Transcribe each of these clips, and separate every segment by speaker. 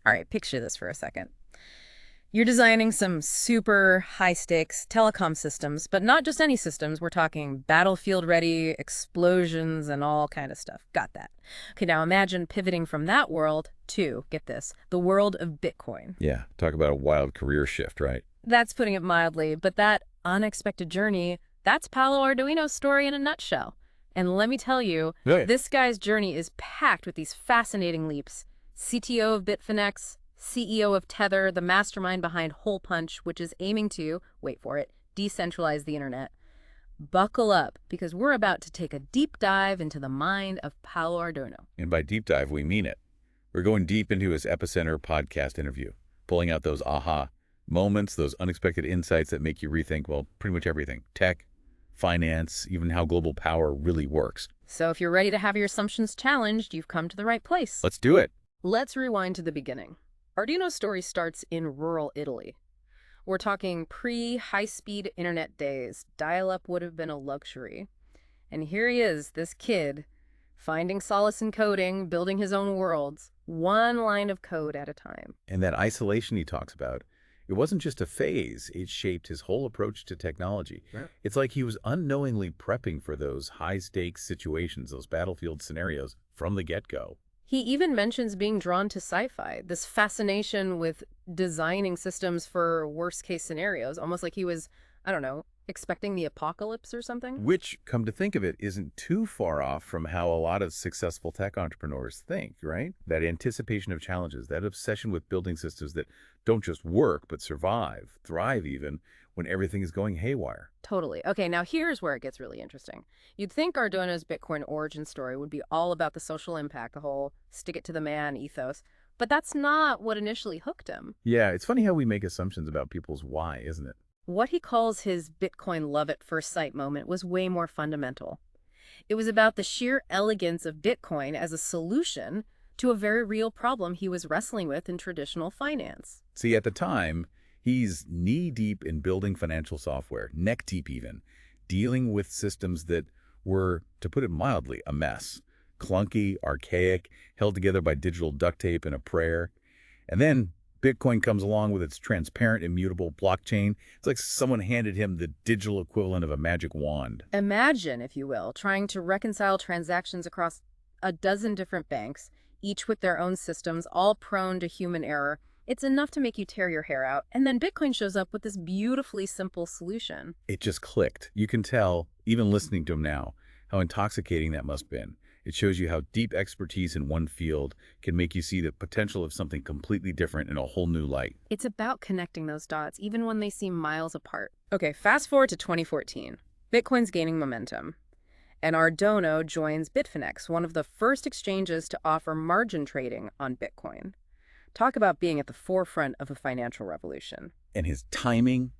Speaker 1: All right, picture this for a second. You're designing some super high-stakes telecom systems, but not just any systems. We're talking battlefield-ready, explosions, and all kind of stuff. Got that. Okay, now imagine pivoting from that world to, get this, the world of Bitcoin.
Speaker 2: Yeah, talk about a wild career shift, right?
Speaker 1: That's putting it mildly, but that unexpected journey, that's Paolo Arduino's story in a nutshell. And let me tell you,
Speaker 2: Really?
Speaker 1: this guy's journey is packed with these fascinating leaps. CTO of Bitfinex, CEO of Tether, the mastermind behind Hole Punch, which is aiming to, wait for it, decentralize the internet. Buckle up, because we're about to take a deep dive into the mind of Paolo Arduino.
Speaker 2: And by deep dive, we mean it. We're going deep into his Epicenter podcast interview, pulling out those aha moments, those unexpected insights that make you rethink, well, pretty much everything. Tech, finance, even how global power really works.
Speaker 1: So if you're ready to have your assumptions challenged, you've come to the right place.
Speaker 2: Let's do it.
Speaker 1: Let's rewind to the beginning. Arduino's story starts in rural Italy. We're talking pre-high-speed internet days. Dial-up would have been a luxury. And here he is, this kid, finding solace in coding, building his own worlds, one line of code at a time.
Speaker 2: And that isolation he talks about, it wasn't just a phase, it shaped his whole approach to technology. Right. It's like he was unknowingly prepping for those high-stakes situations, those battlefield scenarios from the get-go.
Speaker 1: He even mentions being drawn to sci-fi, this fascination with designing systems for worst-case scenarios, almost like he was, I don't know, expecting the apocalypse or something.
Speaker 2: Which, come to think of it, isn't too far off from how a lot of successful tech entrepreneurs think, right? That anticipation of challenges, that obsession with building systems that don't just work, but survive, thrive even, when everything is going haywire.
Speaker 1: Totally. Okay, now here's where it gets really interesting. You'd think Arduino's Bitcoin origin story would be all about the social impact, the whole stick it to the man ethos, but that's not what initially hooked him.
Speaker 2: Yeah, it's funny how we make assumptions about people's why, isn't it?
Speaker 1: What he calls his Bitcoin love at first sight moment was way more fundamental. It was about the sheer elegance of Bitcoin as a solution to a very real problem he was wrestling with in traditional finance.
Speaker 2: See, at the time, he's knee-deep in building financial software, neck-deep even, dealing with systems that were, to put it mildly, a mess. Clunky, archaic, held together by digital duct tape and a prayer. And then Bitcoin comes along with its transparent, immutable blockchain. It's like someone handed him the digital equivalent of a magic wand.
Speaker 1: Imagine, if you will, trying to reconcile transactions across a dozen different banks, each with their own systems, all prone to human error. It's enough to make you tear your hair out. And then Bitcoin shows up with this beautifully simple solution.
Speaker 2: It just clicked. You can tell, even listening to him now, how intoxicating that must have been. It shows you how deep expertise in one field can make you see the potential of something completely different in a whole new light.
Speaker 1: It's about connecting those dots, even when they seem miles apart. Okay, fast forward to 2014. Bitcoin's gaining momentum. And Arduino joins Bitfinex, one of the first exchanges to offer margin trading on Bitcoin. Talk about being at the forefront of a financial revolution.
Speaker 2: And his timing,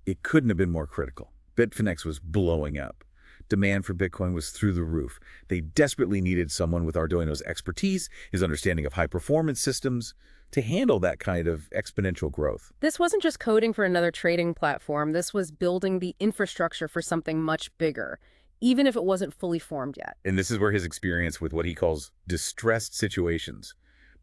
Speaker 2: it couldn't have been more critical. Bitfinex was blowing up. Demand for Bitcoin was through the roof. They desperately needed someone with Arduino's expertise, his understanding of high-performance systems, to handle that kind of exponential growth.
Speaker 1: This wasn't just coding for another trading platform. This was building the infrastructure for something much bigger, even if it wasn't fully formed yet.
Speaker 2: And this is where his experience with what he calls distressed situations,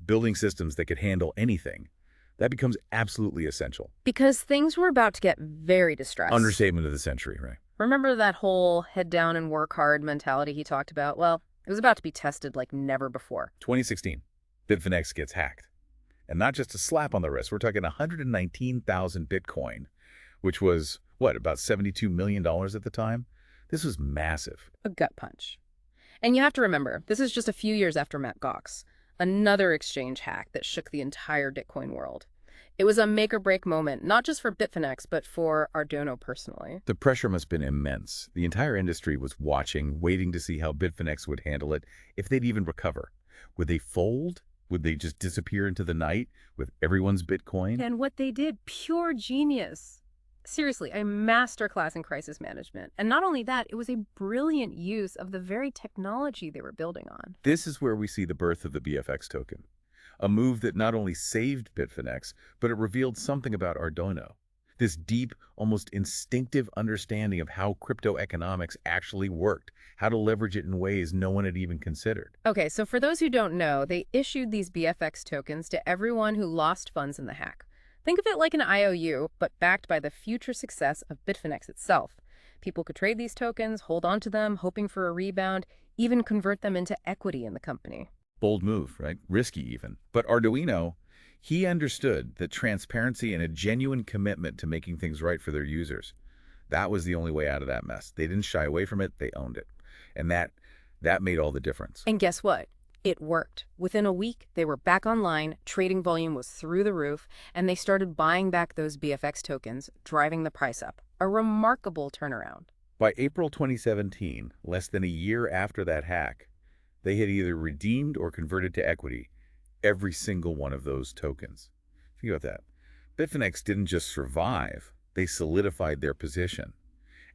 Speaker 2: building systems that could handle anything, that becomes absolutely essential.
Speaker 1: Because things were about to get very distressed.
Speaker 2: Understatement of the century, right?
Speaker 1: Remember that whole head down and work hard mentality he talked about? Well, it was about to be tested like never before.
Speaker 2: 2016, Bitfinex gets hacked. And not just a slap on the wrist. We're talking 119,000 Bitcoin, which was, what, about $72 million at the time? This was massive.
Speaker 1: A gut punch. And you have to remember, this is just a few years after Mt. Gox, another exchange hack that shook the entire Bitcoin world. It was a make-or-break moment, not just for Bitfinex, but for Arduino personally.
Speaker 2: The pressure must have been immense. The entire industry was watching, waiting to see how Bitfinex would handle it, if they'd even recover. Would they fold? Would they just disappear into the night with everyone's Bitcoin?
Speaker 1: And what they did, pure genius. Seriously, a masterclass in crisis management. And not only that, it was a brilliant use of the very technology they were building on.
Speaker 2: This is where we see the birth of the BFX token. A move that not only saved Bitfinex, but it revealed something about Arduino. this deep, almost instinctive understanding of how crypto economics actually worked, how to leverage it in ways no one had even considered.
Speaker 1: Okay, so for those who don't know, they issued these BFX tokens to everyone who lost funds in the hack. Think of it like an IOU, but backed by the future success of Bitfinex itself. People could trade these tokens, hold on to them, hoping for a rebound, even convert them into equity in the company.
Speaker 2: Bold move, right? Risky even. But Arduino, he understood that transparency and a genuine commitment to making things right for their users, that was the only way out of that mess. They didn't shy away from it, they owned it. And that made all the difference.
Speaker 1: And guess what? It worked. Within a week, they were back online, trading volume was through the roof, and they started buying back those BFX tokens, driving the price up. A remarkable turnaround.
Speaker 2: By April 2017, less than a year after that hack, they had either redeemed or converted to equity every single one of those tokens. Think about that. Bitfinex didn't just survive, they solidified their position.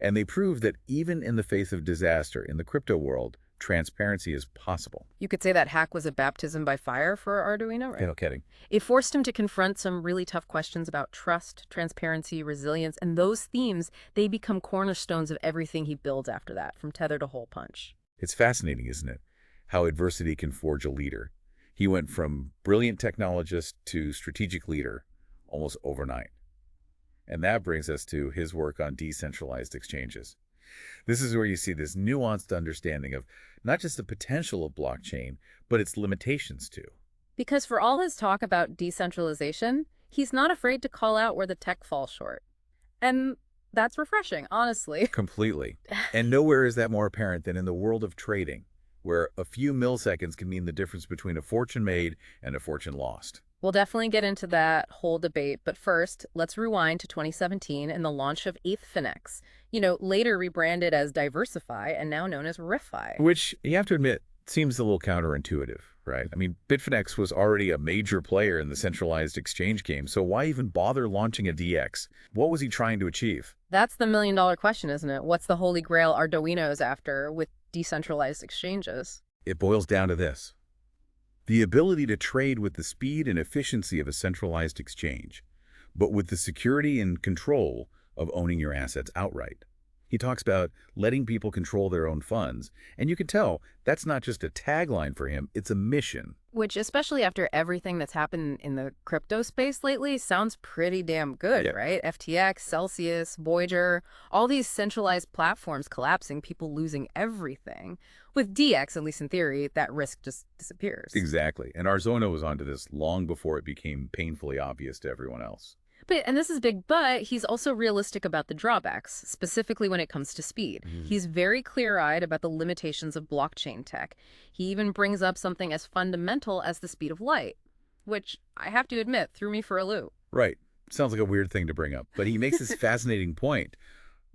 Speaker 2: And they proved that even in the face of disaster in the crypto world, transparency is possible.
Speaker 1: You could say that hack was a baptism by fire for Arduino, right?
Speaker 2: No kidding.
Speaker 1: It forced him to confront some really tough questions about trust, transparency, resilience, and those themes, they become cornerstones of everything he builds after that, from Tether to Hole Punch.
Speaker 2: It's fascinating, isn't it? How adversity can forge a leader. He went from brilliant technologist to strategic leader almost overnight. And that brings us to his work on decentralized exchanges. This is where you see this nuanced understanding of not just the potential of blockchain, but its limitations too.
Speaker 1: Because for all his talk about decentralization, he's not afraid to call out where the tech falls short. And that's refreshing, honestly.
Speaker 2: Completely. And nowhere is that more apparent than in the world of trading, where a few milliseconds can mean the difference between a fortune made and a fortune lost.
Speaker 1: We'll definitely get into that whole debate, but first, let's rewind to 2017 and the launch of Epicenter, later rebranded as Diversify and now known as RIFI.
Speaker 2: Which, you have to admit, seems a little counterintuitive, right? I mean, Bitfinex was already a major player in the centralized exchange game, so why even bother launching a DX? What was he trying to achieve?
Speaker 1: That's the million-dollar question, isn't it? What's the holy grail Arduino's after with decentralized exchanges?
Speaker 2: It boils down to this. The ability to trade with the speed and efficiency of a centralized exchange, but with the security and control of owning your assets outright. He talks about letting people control their own funds, and you can tell that's not just a tagline for him, it's a mission.
Speaker 1: Which, especially after everything that's happened in the crypto space lately, sounds pretty damn good, right? FTX, Celsius, Voyager, all these centralized platforms collapsing, people losing everything. With DX, at least in theory, that risk just disappears.
Speaker 2: Exactly. And Arduino was onto this long before it became painfully obvious to everyone else.
Speaker 1: And this is big, but he's also realistic about the drawbacks, specifically when it comes to speed. He's very clear-eyed about the limitations of blockchain tech. He even brings up something as fundamental as the speed of light, which I have to admit threw me for a loop.
Speaker 2: Right. Sounds like a weird thing to bring up, but he makes this fascinating point.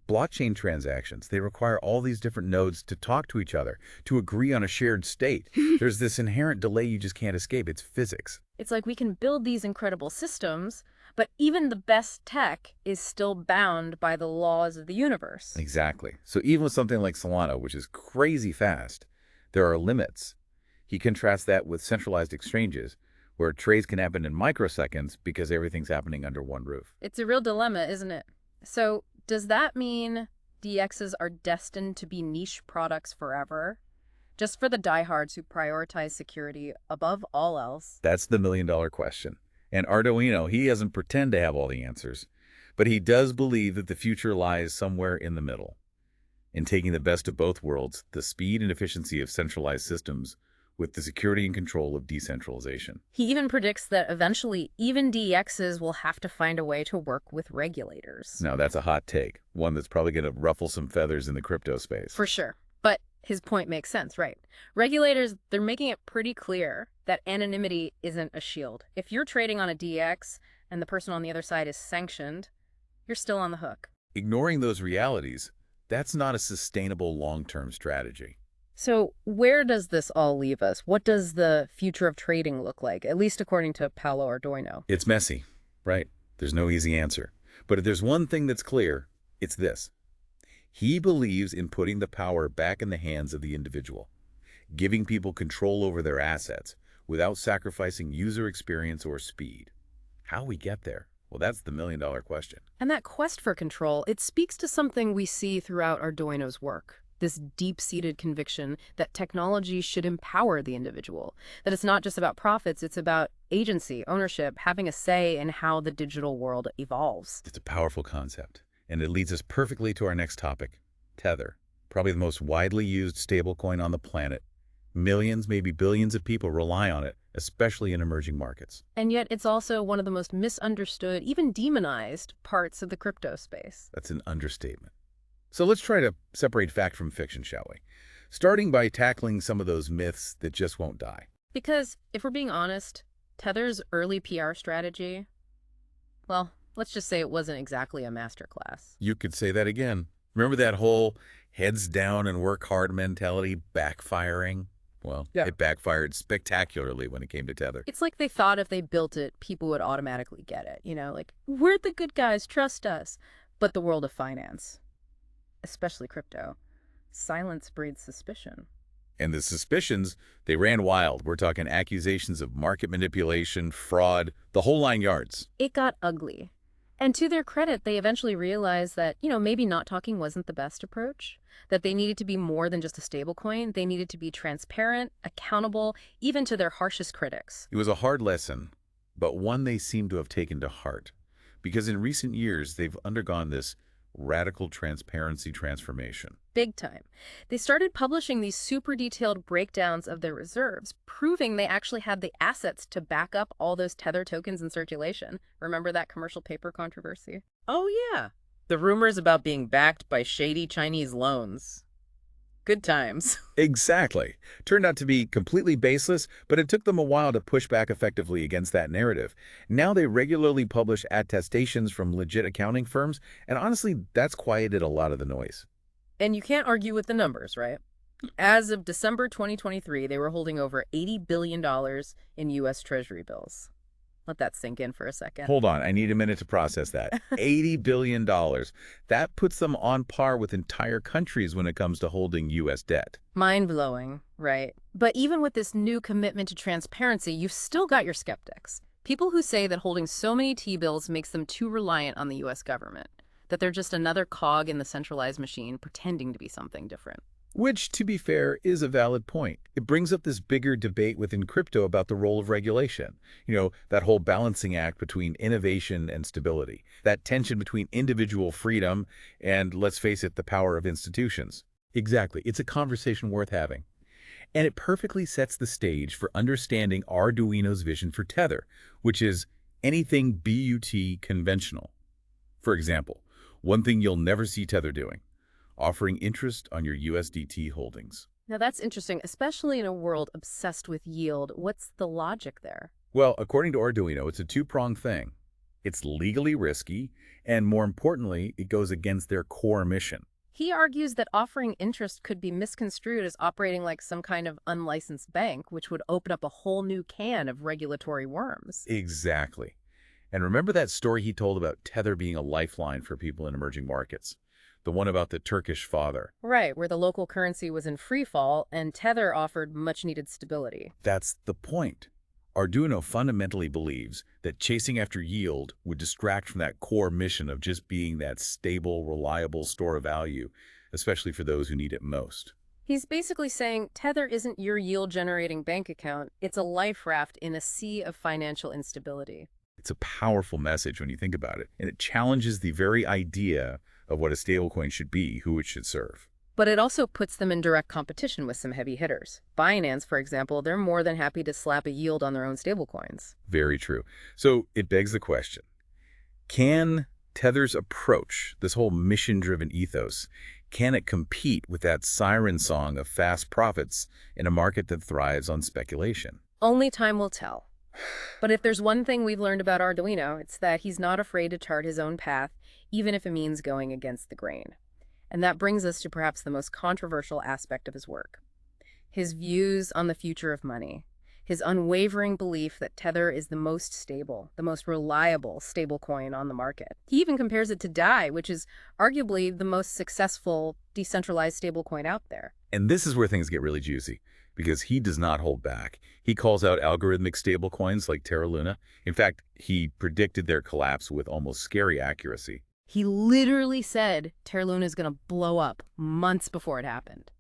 Speaker 2: Blockchain transactions, they require all these different nodes to talk to each other, to agree on a shared state. There's this inherent delay you just can't escape. It's physics.
Speaker 1: It's like we can build these incredible systems, but even the best tech is still bound by the laws of the universe.
Speaker 2: Exactly. So even with something like Solana, which is crazy fast, there are limits. He contrasts that with centralized exchanges, where trades can happen in microseconds because everything's happening under one roof.
Speaker 1: It's a real dilemma, isn't it? So does that mean DXs are destined to be niche products forever? Just for the diehards who prioritize security above all else?
Speaker 2: That's the million-dollar question. And Arduino, he doesn't pretend to have all the answers, but he does believe that the future lies somewhere in the middle, in taking the best of both worlds, the speed and efficiency of centralized systems with the security and control of decentralization.
Speaker 1: He even predicts that eventually even DXs will have to find a way to work with regulators.
Speaker 2: Now, that's a hot take, one that's probably going to ruffle some feathers in the crypto space.
Speaker 1: For sure. But his point makes sense, right? Regulators, they're making it pretty clear that anonymity isn't a shield. If you're trading on a DX and the person on the other side is sanctioned, you're still on the hook.
Speaker 2: Ignoring those realities, that's not a sustainable long-term strategy.
Speaker 1: So where does this all leave us? What does the future of trading look like, at least according to Paolo Ardoino?
Speaker 2: It's messy, right? There's no easy answer. But if there's one thing that's clear, it's this. He believes in putting the power back in the hands of the individual, giving people control over their assets without sacrificing user experience or speed. How we get there? Well, that's the million-dollar question.
Speaker 1: And that quest for control, it speaks to something we see throughout Arduino's work. This deep-seated conviction that technology should empower the individual, that it's not just about profits, it's about agency, ownership, having a say in how the digital world evolves.
Speaker 2: It's a powerful concept, and it leads us perfectly to our next topic, Tether, probably the most widely used stablecoin on the planet. Millions, maybe billions of people rely on it, especially in emerging markets.
Speaker 1: And yet it's also one of the most misunderstood, even demonized, parts of the crypto space.
Speaker 2: That's an understatement. So let's try to separate fact from fiction, shall we? Starting by tackling some of those myths that just won't die.
Speaker 1: Because, if we're being honest, Tether's early PR strategy, well, let's just say it wasn't exactly a masterclass.
Speaker 2: You could say that again. Remember that whole heads down and work hard mentality backfiring? Well,
Speaker 1: Yeah.
Speaker 2: It backfired spectacularly when it came to Tether.
Speaker 1: It's like they thought if they built it, people would automatically get it. Like, we're the good guys, trust us. But the world of finance, especially crypto, silence breeds suspicion.
Speaker 2: And the suspicions, they ran wild. We're talking accusations of market manipulation, fraud, the whole 9 yards.
Speaker 1: It got ugly. And to their credit, they eventually realized that, maybe not talking wasn't the best approach, that they needed to be more than just a stablecoin. They needed to be transparent, accountable, even to their harshest critics.
Speaker 2: It was a hard lesson, but one they seem to have taken to heart. Because in recent years, they've undergone this radical transparency transformation.
Speaker 1: Big time. They started publishing these super detailed breakdowns of their reserves, proving they actually had the assets to back up all those Tether tokens in circulation. Remember that commercial paper controversy?
Speaker 3: Oh, yeah. The rumors about being backed by shady Chinese loans. Good times.
Speaker 2: Exactly. Turned out to be completely baseless, but it took them a while to push back effectively against that narrative. Now they regularly publish attestations from legit accounting firms, and honestly, that's quieted a lot of the noise.
Speaker 1: And you can't argue with the numbers, right? As of December 2023, they were holding over $80 billion in U.S. Treasury bills. Let that sink in for a second.
Speaker 2: Hold on, I need a minute to process that. $80 billion. That puts them on par with entire countries when it comes to holding U.S. debt.
Speaker 1: Mind-blowing, right? But even with this new commitment to transparency, you've still got your skeptics. People who say that holding so many T-bills makes them too reliant on the U.S. government, that they're just another cog in the centralized machine pretending to be something different.
Speaker 2: Which, to be fair, is a valid point. It brings up this bigger debate within crypto about the role of regulation. That whole balancing act between innovation and stability. That tension between individual freedom and, let's face it, the power of institutions. Exactly. It's a conversation worth having. And it perfectly sets the stage for understanding Arduino's vision for Tether, which is anything BUT conventional. For example, one thing you'll never see Tether doing: offering interest on your USDT holdings.
Speaker 1: Now that's interesting, especially in a world obsessed with yield. What's the logic there?
Speaker 2: Well, according to Arduino, it's a two-pronged thing. It's legally risky, and more importantly, it goes against their core mission.
Speaker 1: He argues that offering interest could be misconstrued as operating like some kind of unlicensed bank, which would open up a whole new can of regulatory worms.
Speaker 2: Exactly. And remember that story he told about Tether being a lifeline for people in emerging markets? The one about the Turkish father.
Speaker 1: Right, where the local currency was in free fall and Tether offered much-needed stability.
Speaker 2: That's the point. Arduino fundamentally believes that chasing after yield would distract from that core mission of just being that stable, reliable store of value, especially for those who need it most.
Speaker 1: He's basically saying Tether isn't your yield-generating bank account. It's a life raft in a sea of financial instability.
Speaker 2: It's a powerful message when you think about it, and it challenges the very idea of what a stablecoin should be, who it should serve.
Speaker 1: But it also puts them in direct competition with some heavy hitters. Binance, for example, they're more than happy to slap a yield on their own stablecoins.
Speaker 2: Very true. So it begs the question, can Tether's approach, this whole mission-driven ethos, can it compete with that siren song of fast profits in a market that thrives on speculation?
Speaker 1: Only time will tell. But if there's one thing we've learned about Arduino, it's that he's not afraid to chart his own path, even if it means going against the grain. And that brings us to perhaps the most controversial aspect of his work: his views on the future of money, his unwavering belief that Tether is the most stable, the most reliable stablecoin on the market. He even compares it to DAI, which is arguably the most successful decentralized stablecoin out there.
Speaker 2: And this is where things get really juicy, because he does not hold back. He calls out algorithmic stablecoins like Terra Luna. In fact, he predicted their collapse with almost scary accuracy.
Speaker 1: He literally said Terra Luna is going to blow up months before it happened.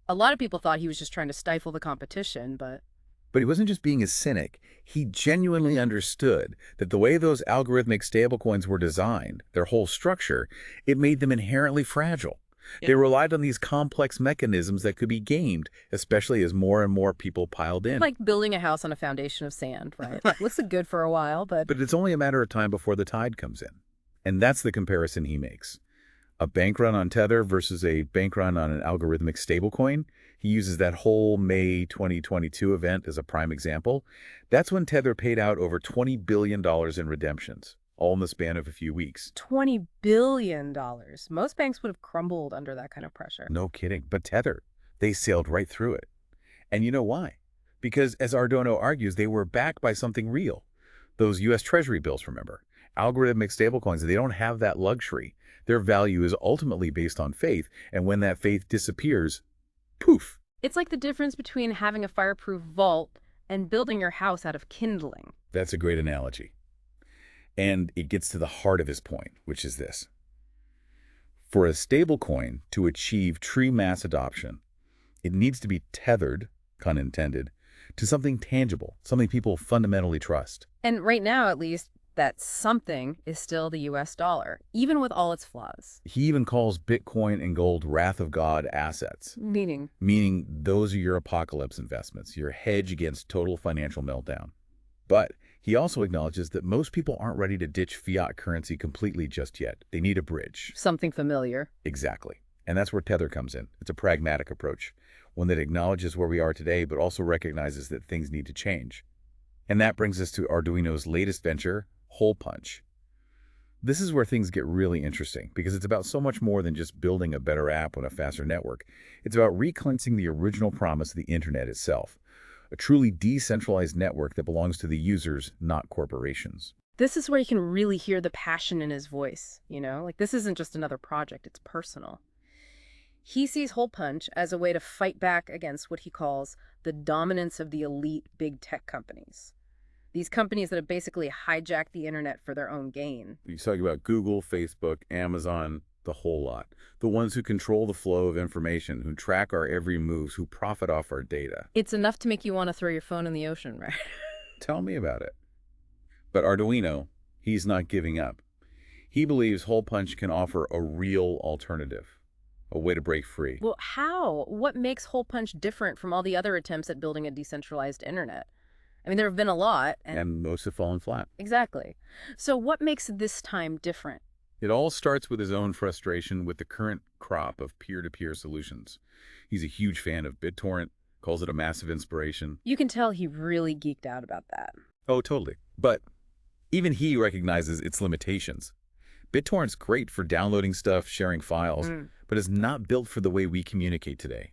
Speaker 1: A lot of people thought he was just trying to stifle the competition, but
Speaker 2: But he wasn't just being a cynic. He genuinely understood that the way those algorithmic stablecoins were designed, their whole structure, it made them inherently fragile. They relied on these complex mechanisms that could be gamed, especially as more and more people piled in.
Speaker 1: like building a house on a foundation of sand, right? Looks good for a while, but
Speaker 2: But it's only a matter of time before the tide comes in. And that's the comparison he makes. A bank run on Tether versus a bank run on an algorithmic stablecoin. He uses that whole May 2022 event as a prime example. That's when Tether paid out over $20 billion in redemptions, all in the span of a few weeks.
Speaker 1: $20 billion. Most banks would have crumbled under that kind of pressure.
Speaker 2: No kidding. But Tether, they sailed right through it. And you know why? Because, as Ardono argues, they were backed by something real. Those U.S. Treasury bills, remember? Algorithmic stablecoins, they don't have that luxury. Their value is ultimately based on faith, and when that faith disappears, poof.
Speaker 1: It's like the difference between having a fireproof vault and building your house out of kindling.
Speaker 2: That's a great analogy. And it gets to the heart of his point, which is this. For a stablecoin to achieve true mass adoption, it needs to be tethered, pun intended, to something tangible, something people fundamentally trust.
Speaker 1: And right now, at least, that something is still the US dollar, even with all its flaws.
Speaker 2: He even calls Bitcoin and gold wrath of God assets,
Speaker 1: Meaning
Speaker 2: meaning those are your apocalypse investments, your hedge against total financial meltdown. But he also acknowledges that most people aren't ready to ditch fiat currency completely just yet. They need a bridge.
Speaker 1: something familiar.
Speaker 2: Exactly. And that's where Tether comes in. It's a pragmatic approach, one that acknowledges where we are today, but also recognizes that things need to change. And that brings us to Arduino's latest venture, Hole Punch. This is where things get really interesting because it's about so much more than just building a better app on a faster network. It's about reclaiming the original promise of the internet itself, a truly decentralized network that belongs to the users, not corporations.
Speaker 1: This is where you can really hear the passion in his voice, you know? Like, this isn't just another project, it's personal. He sees Hole Punch as a way to fight back against what he calls the dominance of the elite big tech companies. These companies that have basically hijacked the internet for their own gain.
Speaker 2: He's talking about Google, Facebook, Amazon, the whole lot. The ones who control the flow of information, who track our every move, who profit off our data.
Speaker 1: It's enough to make you want to throw your phone in the ocean, right?
Speaker 2: Tell me about it. But Arduino, he's not giving up. He believes Hole Punch can offer a real alternative, a way to break free.
Speaker 1: Well, how? What makes Hole Punch different from all the other attempts at building a decentralized internet? I mean, there have been a lot.
Speaker 2: And most have fallen flat.
Speaker 1: Exactly. So what makes this time different?
Speaker 2: It all starts with his own frustration with the current crop of peer-to-peer solutions. He's a huge fan of BitTorrent, calls it a massive inspiration.
Speaker 1: You can tell he really geeked out about that.
Speaker 2: Oh, totally. But even he recognizes its limitations. BitTorrent's great for downloading stuff, sharing files, but it's not built for the way we communicate today.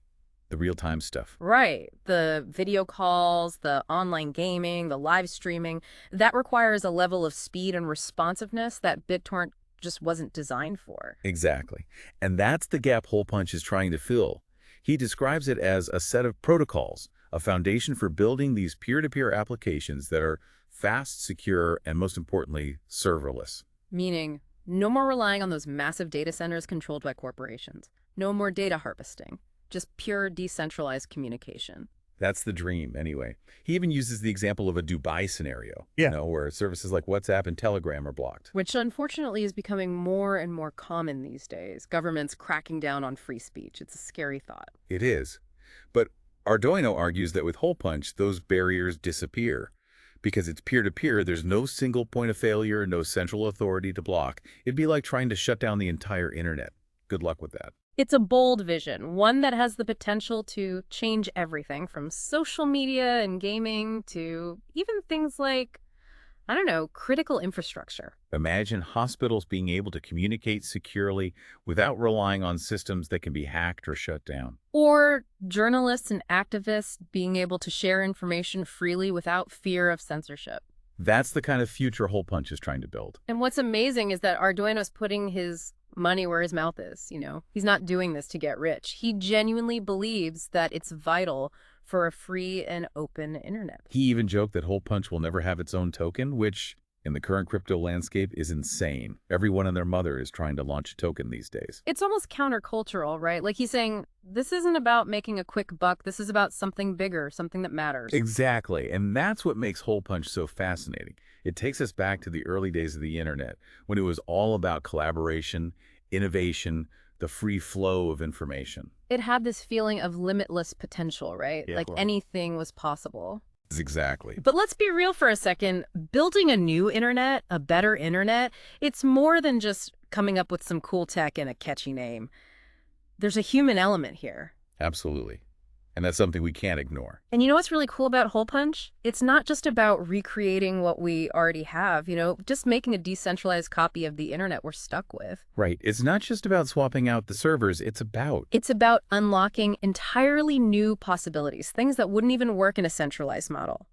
Speaker 2: The real-time stuff.
Speaker 1: Right. The video calls, the online gaming, the live streaming, that requires a level of speed and responsiveness that BitTorrent just wasn't designed for.
Speaker 2: Exactly. And that's the gap Hole Punch is trying to fill. He describes it as a set of protocols, a foundation for building these peer-to-peer applications that are fast, secure, and most importantly, serverless.
Speaker 1: Meaning, no more relying on those massive data centers controlled by corporations. No more data harvesting. Just pure decentralized communication.
Speaker 2: That's the dream, anyway. He even uses the example of a Dubai scenario,
Speaker 4: Yeah.
Speaker 2: where services like WhatsApp and Telegram are blocked.
Speaker 1: Which unfortunately is becoming more and more common these days. Governments cracking down on free speech. It's a scary thought.
Speaker 2: It is. But Arduino argues that with Hole Punch, those barriers disappear. Because it's peer-to-peer, there's no single point of failure, no central authority to block. It'd be like trying to shut down the entire internet. Good luck with that.
Speaker 1: It's a bold vision, one that has the potential to change everything from social media and gaming to even things like, I don't know, critical infrastructure.
Speaker 2: Imagine hospitals being able to communicate securely without relying on systems that can be hacked or shut down.
Speaker 1: Or journalists and activists being able to share information freely without fear of censorship.
Speaker 2: That's the kind of future Hole Punch is trying to build.
Speaker 1: And what's amazing is that Arduino's putting his money where his mouth is, He's not doing this to get rich. He genuinely believes that it's vital for a free and open internet.
Speaker 2: He even joked that Hole Punch will never have its own token, which, in the current crypto landscape, is insane. Everyone and their mother is trying to launch a token these days.
Speaker 1: It's almost countercultural, right? Like he's saying, this isn't about making a quick buck. This is about something bigger, something that matters.
Speaker 2: Exactly, and that's what makes Hole Punch so fascinating. It takes us back to the early days of the internet, when it was all about collaboration, innovation, the free flow of information.
Speaker 1: It had this feeling of limitless potential, right?
Speaker 2: Yeah,
Speaker 1: like
Speaker 2: well.
Speaker 1: anything was possible.
Speaker 2: Exactly.
Speaker 1: But let's be real for a second. Building a new internet, a better internet, it's more than just coming up with some cool tech and a catchy name. There's a human element here.
Speaker 2: Absolutely. And that's something we can't ignore.
Speaker 1: And you know what's really cool about Hole Punch? It's not just about recreating what we already have, just making a decentralized copy of the internet we're stuck with.
Speaker 2: Right. It's not just about swapping out the servers. It's
Speaker 1: about unlocking entirely new possibilities, things that wouldn't even work in a centralized model.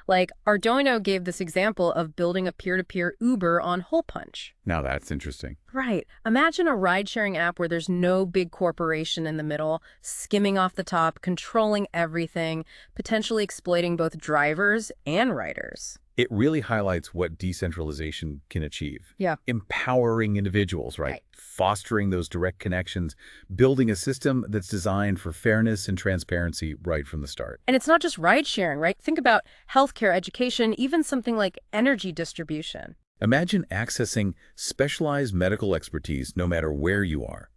Speaker 1: Like Arduino gave this example of building a peer-to-peer Uber on Hole Punch.
Speaker 2: Now that's interesting.
Speaker 1: Right. Imagine a ride-sharing app where there's no big corporation in the middle, skimming off the top, controlling everything, potentially exploiting both drivers and riders.
Speaker 2: It really highlights what decentralization can achieve.
Speaker 1: Yeah.
Speaker 2: Empowering individuals, right? Fostering those direct connections, building a system that's designed for fairness and transparency right from the start.
Speaker 1: And it's not just ride-sharing, right? Think about healthcare, education, even something like energy distribution.
Speaker 2: Imagine accessing specialized medical expertise no matter where you are,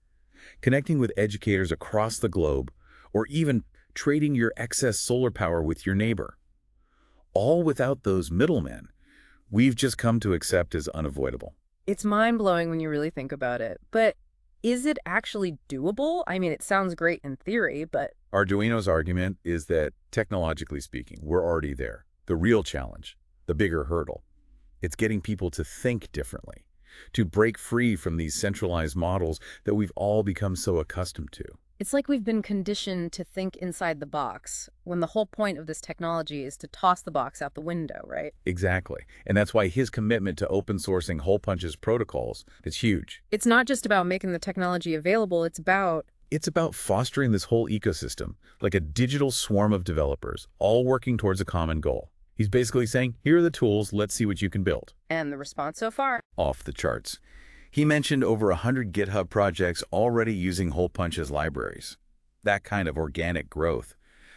Speaker 2: connecting with educators across the globe, or even trading your excess solar power with your neighbor. All without those middlemen we've just come to accept as unavoidable.
Speaker 1: It's mind-blowing when you really think about it. But is it actually doable? I mean, it sounds great in theory, but...
Speaker 2: Arduino's argument is that, technologically speaking, we're already there. The real challenge, the bigger hurdle, it's getting people to think differently, to break free from these centralized models that we've all become so accustomed to.
Speaker 1: It's like we've been conditioned to think inside the box, when the whole point of this technology is to toss the box out the window, right?
Speaker 2: Exactly. And that's why his commitment to open sourcing Hole Punch's protocols is huge.
Speaker 1: It's not just about making the technology available, it's about
Speaker 2: fostering this whole ecosystem, like a digital swarm of developers, all working towards a common goal. He's basically saying, here are the tools, let's see what you can build.
Speaker 1: And the response so far?
Speaker 2: Off the charts. He mentioned over 100 GitHub projects already using Hole Punch's libraries. That kind of organic growth.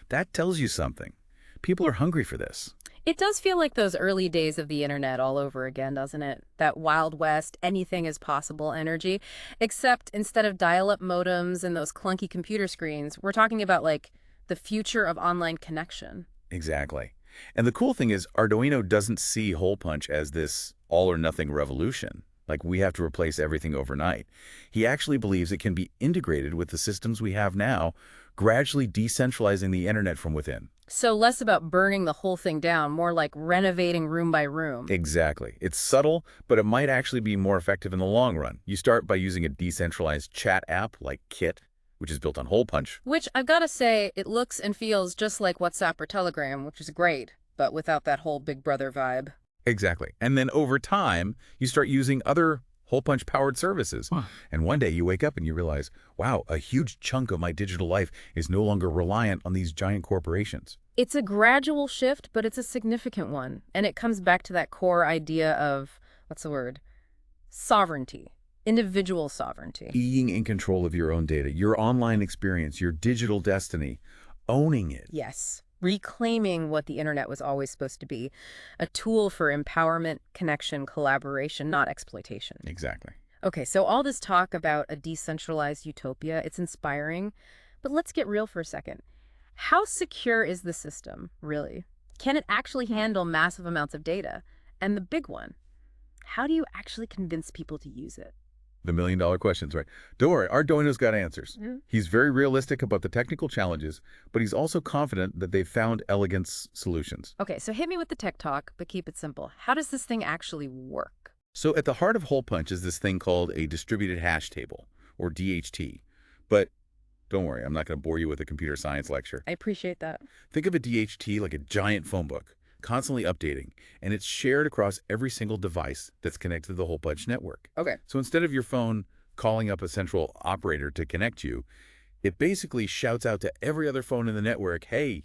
Speaker 2: That tells you something. People are hungry for this.
Speaker 1: It does feel like those early days of the internet all over again, doesn't it? That Wild West, anything is possible energy. Except instead of dial-up modems and those clunky computer screens, we're talking about like the future of online connection.
Speaker 2: Exactly. And the cool thing is Arduino doesn't see Hole Punch as this all-or-nothing revolution. Like we have to replace everything overnight. He actually believes it can be integrated with the systems we have now, gradually decentralizing the internet from within.
Speaker 1: So less about burning the whole thing down, more like renovating room by room.
Speaker 2: Exactly. It's subtle, but it might actually be more effective in the long run. You start by using a decentralized chat app like Kit, which is built on Hole Punch.
Speaker 1: Which, I've got to say, it looks and feels just like WhatsApp or Telegram, which is great, but without that whole Big Brother vibe.
Speaker 2: Exactly. And then over time, you start using other Hole Punch powered services. Huh. And one day you wake up and you realize, wow, a huge chunk of my digital life is no longer reliant on these giant corporations.
Speaker 1: It's a gradual shift, but it's a significant one. And it comes back to that core idea of, what's the word? Sovereignty. Individual sovereignty.
Speaker 2: Being in control of your own data, your online experience, your digital destiny, owning it.
Speaker 1: Yes. Reclaiming what the internet was always supposed to be, a tool for empowerment, connection, collaboration, not exploitation.
Speaker 2: Exactly.
Speaker 1: Okay, so all this talk about a decentralized utopia, it's inspiring, but let's get real for a second. How secure is the system, really? Can it actually handle massive amounts of data? And the big one, how do you actually convince people to use it?
Speaker 2: The million-dollar questions, right? Don't worry, Arduino's got answers.
Speaker 1: Mm-hmm.
Speaker 2: He's very realistic about the technical challenges, but he's also confident that they've found elegant solutions.
Speaker 1: Okay, so hit me with the tech talk, but keep it simple. How does this thing actually work?
Speaker 2: So at the heart of Hole Punch is this thing called a distributed hash table, or DHT. But don't worry, I'm not going to bore you with a computer science lecture.
Speaker 1: I appreciate that.
Speaker 2: Think of a DHT like a giant phone book, constantly updating, and it's shared across every single device that's connected to the Hole Punch network.
Speaker 1: Okay.
Speaker 2: So instead of your phone calling up a central operator to connect you, it basically shouts out to every other phone in the network, hey,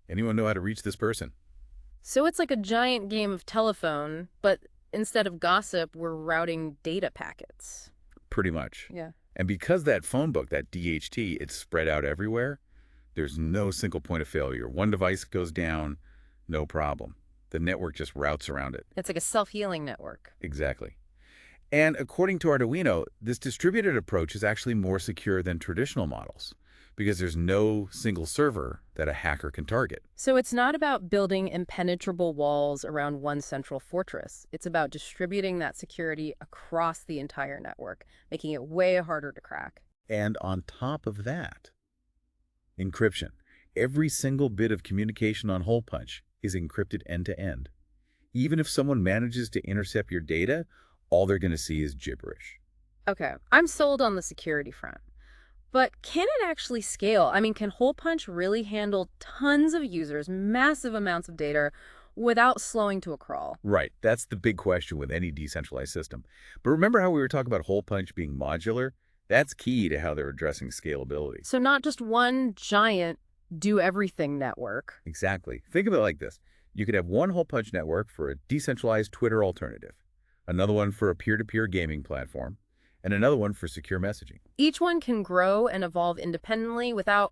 Speaker 2: Anyone know how to reach this person?
Speaker 1: So it's like a giant game of telephone, but instead of gossip, we're routing data packets.
Speaker 2: Pretty much.
Speaker 1: Yeah.
Speaker 2: And because that phone book, that DHT, it's spread out everywhere, there's no single point of failure. One device goes down, no problem. The network just routes around it.
Speaker 1: It's like a self-healing network.
Speaker 2: Exactly. And according to Arduino, this distributed approach is actually more secure than traditional models because there's no single server that a hacker can target.
Speaker 1: So it's not about building impenetrable walls around one central fortress. It's about distributing that security across the entire network, making it way harder to crack.
Speaker 2: And on top of that, encryption. Every single bit of communication on Hole Punch is encrypted end-to-end. Even if someone manages to intercept your data, all they're going to see is gibberish.
Speaker 1: Okay, I'm sold on the security front. But can it actually scale? I mean, can Hole Punch really handle tons of users, massive amounts of data, without slowing to a crawl?
Speaker 2: Right. That's the big question with any decentralized system. But remember how we were talking about Hole Punch being modular? That's key to how they're addressing scalability.
Speaker 1: So not just one giant do-everything network.
Speaker 2: Exactly. Think of it like this. You could have one Hole Punch network for a decentralized Twitter alternative, another one for a peer-to-peer gaming platform, and another one for secure messaging.
Speaker 1: Each one can grow and evolve independently without,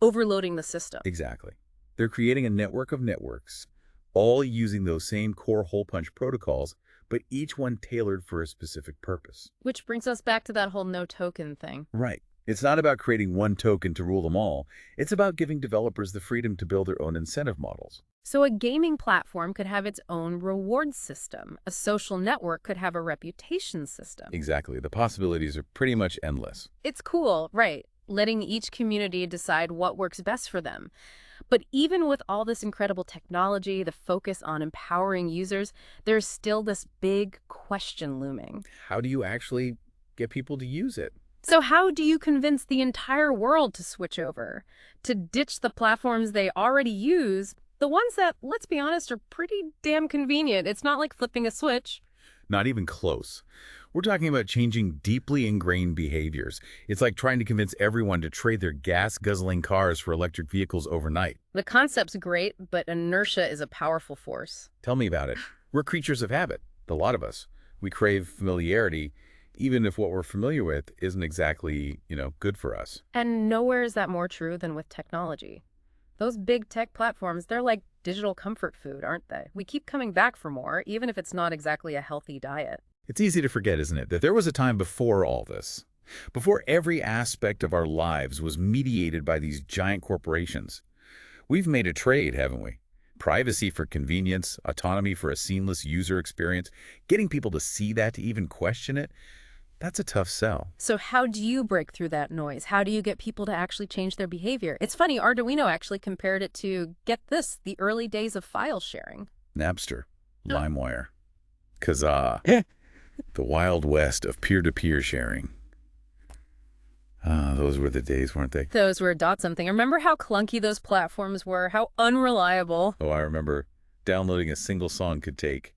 Speaker 1: overloading the system.
Speaker 2: Exactly. They're creating a network of networks, all using those same core Hole Punch protocols, but each one tailored for a specific purpose.
Speaker 1: Which brings us back to that whole no-token thing.
Speaker 2: Right. It's not about creating one token to rule them all. It's about giving developers the freedom to build their own incentive models.
Speaker 1: So a gaming platform could have its own reward system. A social network could have a reputation system.
Speaker 2: Exactly. The possibilities are pretty much endless.
Speaker 1: It's cool, right? Letting each community decide what works best for them. But even with all this incredible technology, the focus on empowering users, there's still this big question looming.
Speaker 2: How do you actually get people to use it?
Speaker 1: So how do you convince the entire world to switch over, to ditch the platforms they already use, the ones that, let's be honest, are pretty damn convenient? It's not like flipping a switch.
Speaker 2: Not even close. We're talking about changing deeply ingrained behaviors. It's like trying to convince everyone to trade their gas-guzzling cars for electric vehicles overnight.
Speaker 1: The concept's great, but inertia is a powerful force.
Speaker 2: Tell me about it. We're creatures of habit, a lot of us. We crave familiarity, even if what we're familiar with isn't exactly, good for us.
Speaker 1: And nowhere is that more true than with technology. Those big tech platforms, they're like digital comfort food, aren't they? We keep coming back for more, even if it's not exactly a healthy diet.
Speaker 2: It's easy to forget, isn't it, that there was a time before all this, before every aspect of our lives was mediated by these giant corporations. We've made a trade, haven't we? Privacy for convenience, autonomy for a seamless user experience, getting people to see that, to even question it. That's a tough sell.
Speaker 1: So how do you break through that noise? How do you get people to actually change their behavior? It's funny, Arduino actually compared it to, get this, the early days of file sharing.
Speaker 2: Napster, LimeWire, Kazaa, the Wild West of peer-to-peer sharing. Those were the days, weren't they?
Speaker 1: Those were something. Remember how clunky those platforms were? How unreliable?
Speaker 2: Oh, I remember downloading a single song could take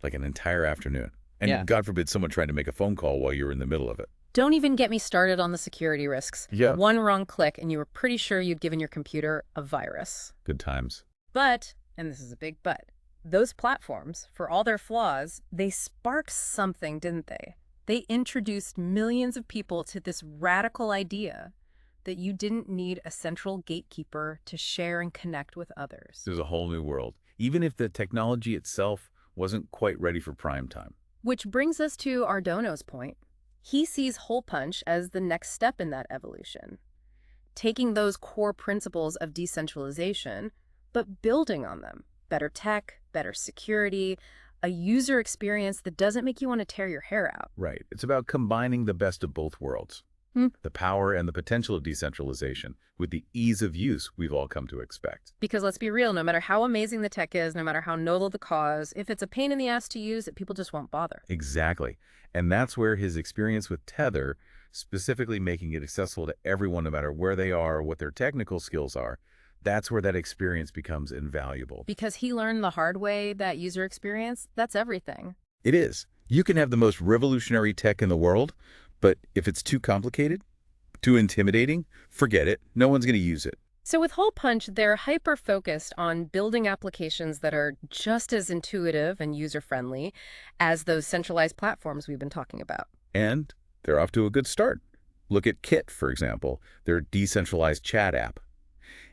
Speaker 2: like an entire afternoon. And God forbid someone tried to make a phone call while you were in the middle of it.
Speaker 1: Don't even get me started on the security risks.
Speaker 2: Yeah.
Speaker 1: One wrong click and you were pretty sure you'd given your computer a virus.
Speaker 2: Good times.
Speaker 1: But, and this is a big but, those platforms, for all their flaws, they sparked something, didn't they? They introduced millions of people to this radical idea that you didn't need a central gatekeeper to share and connect with others.
Speaker 2: There's a whole new world, even if the technology itself wasn't quite ready for prime time.
Speaker 1: Which brings us to Arduino's point. He sees Hole Punch as the next step in that evolution, taking those core principles of decentralization, but building on them. Better tech, better security, a user experience that doesn't make you want to tear your hair out.
Speaker 2: Right. It's about combining the best of both worlds. The power and the potential of decentralization with the ease of use we've all come to expect.
Speaker 1: Because let's be real, no matter how amazing the tech is, no matter how noble the cause, if it's a pain in the ass to use, people just won't bother.
Speaker 2: Exactly. And that's where his experience with Tether, specifically making it accessible to everyone no matter where they are, what their technical skills are, that's where that experience becomes invaluable.
Speaker 1: Because he learned the hard way that user experience, that's everything.
Speaker 2: It is. You can have the most revolutionary tech in the world, but if it's too complicated, too intimidating, forget it. No one's going to use it.
Speaker 1: So with Hole Punch, they're hyper-focused on building applications that are just as intuitive and user-friendly as those centralized platforms we've been talking about.
Speaker 2: And they're off to a good start. Look at Kit, for example, their decentralized chat app.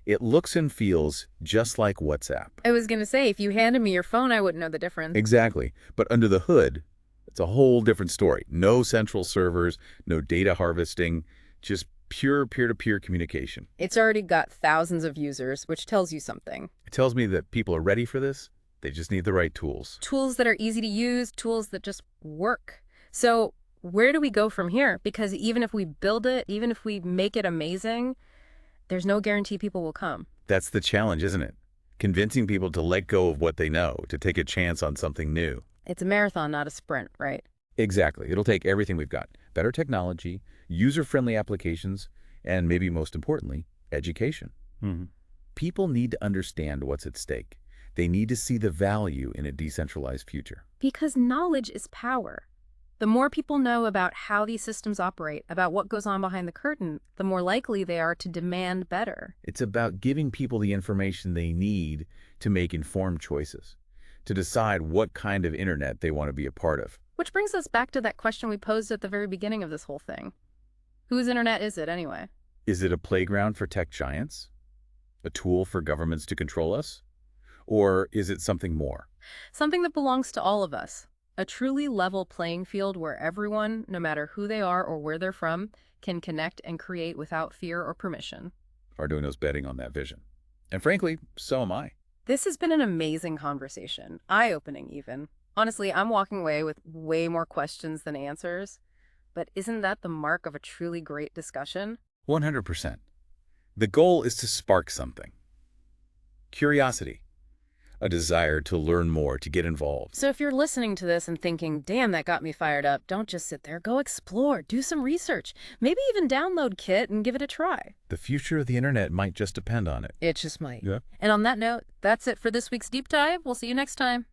Speaker 2: It looks and feels just like WhatsApp.
Speaker 1: I was going to say, if you handed me your phone, I wouldn't know the difference.
Speaker 2: Exactly. But under the hood, it's a whole different story. No central servers, no data harvesting, just pure peer-to-peer communication.
Speaker 1: It's already got thousands of users, which tells you something.
Speaker 2: It tells me that people are ready for this. They just need the right tools.
Speaker 1: Tools that are easy to use, tools that just work. So where do we go from here? Because even if we build it, even if we make it amazing, there's no guarantee people will come.
Speaker 2: That's the challenge, isn't it? Convincing people to let go of what they know, to take a chance on something new.
Speaker 1: It's a marathon, not a sprint, right?
Speaker 2: Exactly. It'll take everything we've got. Better technology, user-friendly applications, and maybe most importantly, education. People need to understand what's at stake. They need to see the value in a decentralized future.
Speaker 1: Because knowledge is power. The more people know about how these systems operate, about what goes on behind the curtain, the more likely they are to demand better.
Speaker 2: It's about giving people the information they need to make informed choices, to decide what kind of internet they want to be a part of.
Speaker 1: Which brings us back to that question we posed at the very beginning of this whole thing. Whose internet is it anyway?
Speaker 2: Is it a playground for tech giants? A tool for governments to control us? Or is it something more?
Speaker 1: Something that belongs to all of us. A truly level playing field where everyone, no matter who they are or where they're from, can connect and create without fear or permission.
Speaker 2: Arduino's betting on that vision. And frankly, so am I.
Speaker 1: This has been an amazing conversation, eye-opening even. Honestly, I'm walking away with way more questions than answers. But isn't that the mark of a truly great discussion?
Speaker 2: 100%. The goal is to spark something. Curiosity. A desire to learn more, to get involved.
Speaker 1: So if you're listening to this and thinking, damn, that got me fired up, don't just sit there. Go explore, do some research, maybe even download Kit and give it a try.
Speaker 2: The future of the internet might just depend on it.
Speaker 1: It just might.
Speaker 2: Yeah.
Speaker 1: And on that note, that's it for this week's Deep Dive. We'll see you next time.